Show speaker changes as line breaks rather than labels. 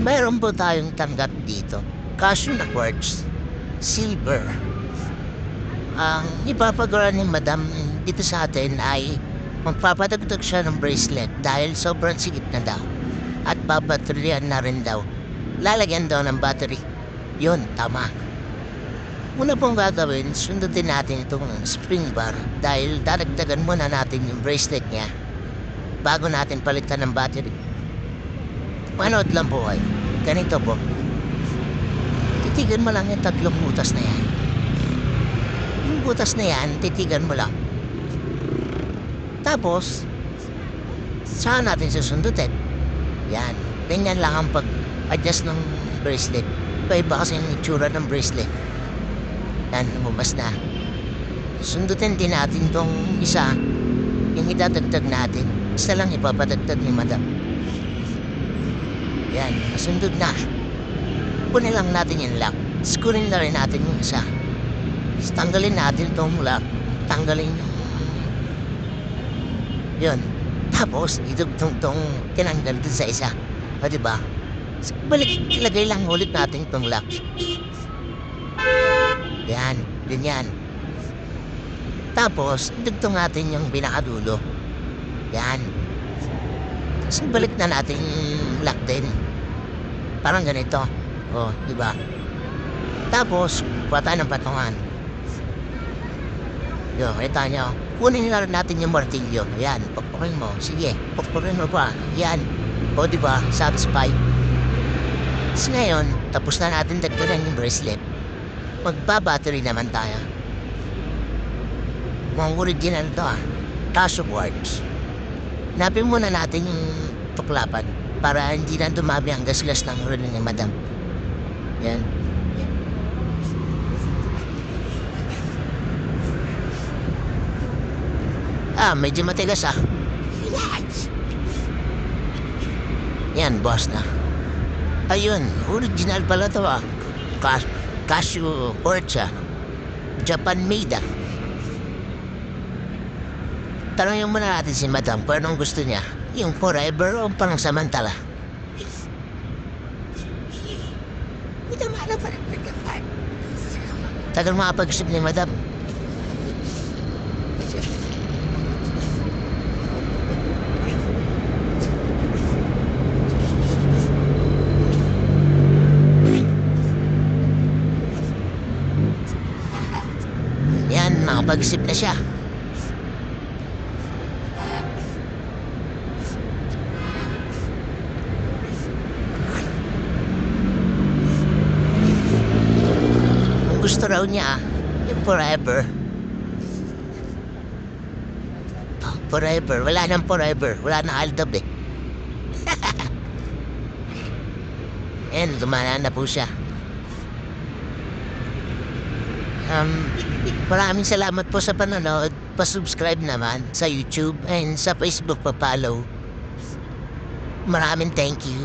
Meron po tayong tanggap dito. Cashew na quartz. Silver. Ang ipapagawa ni Madam dito sa atin ay magpapadagdag siya ng bracelet dahil sobrang sikip na daw. At babateryan na rin daw. Lalagyan daw ng battery. Yun, tama. Una pong gagawin, sundutin natin itong spring bar dahil dadagdagan muna natin yung bracelet niya bago natin palitan ng battery. Manood lang po kayo. Ganito po. Titigan mo lang yung tatlong butas na yan. Yung butas na yan, titigan mo lang. Tapos, saan natin susundutin? Yan. Ganyan lang ang pag-adjust ng bracelet. Iba kasi yung itsura ng bracelet. Yan, lumabas na. Sundutin din natin tong isa. Yung idadagdag natin. Basta lang ipapadagdag ni Madam. Yan, nasundod na. Kunin lang natin yung lock. Skurin na rin natin yung isa. Tanggalin natin tong lock. Tanggalin yung... Yun. Tapos, idugtong tong tinanggal dun sa isa. O, diba? Balik, ilagay lang ulit natin tong lock. Yan, ganyan. Tapos, idugtong natin yung pinakadulo. Yan. Tapos, balik na natin yung lock din. Parang ganito. O, diba? Tapos, pata ng patungan. Yo, kita nyo. Kunin na natin yung martilyo. Yan, pukpukin mo. Sige, pukpukin mo pa. Yan. O, diba? Satisfied. Tapos ngayon, tapos na natin dagdagan yung bracelet. Magpa-battery naman tayo. Mukhang original to Cashew quartz. Napin muna natin yung tuklapan para hindi na dumami ang gasgas ng ulo ni Madam. Yan. Medyo matigas Yan, boss na. Ayun, original pala to Cashew quartz Japan made Tanongin muna natin si Madam kung anong gusto niya. Yung forever o pang samantala. Tagal makapag-isip ni Madam. Yan, makapag-isip na siya. Gusto raw niya yung forever. Forever. Wala nang forever. Wala nang aldab And gumana na po siya. Maraming salamat po sa panonood. Pa-subscribe naman sa YouTube and sa Facebook pa-follow. Maraming thank you.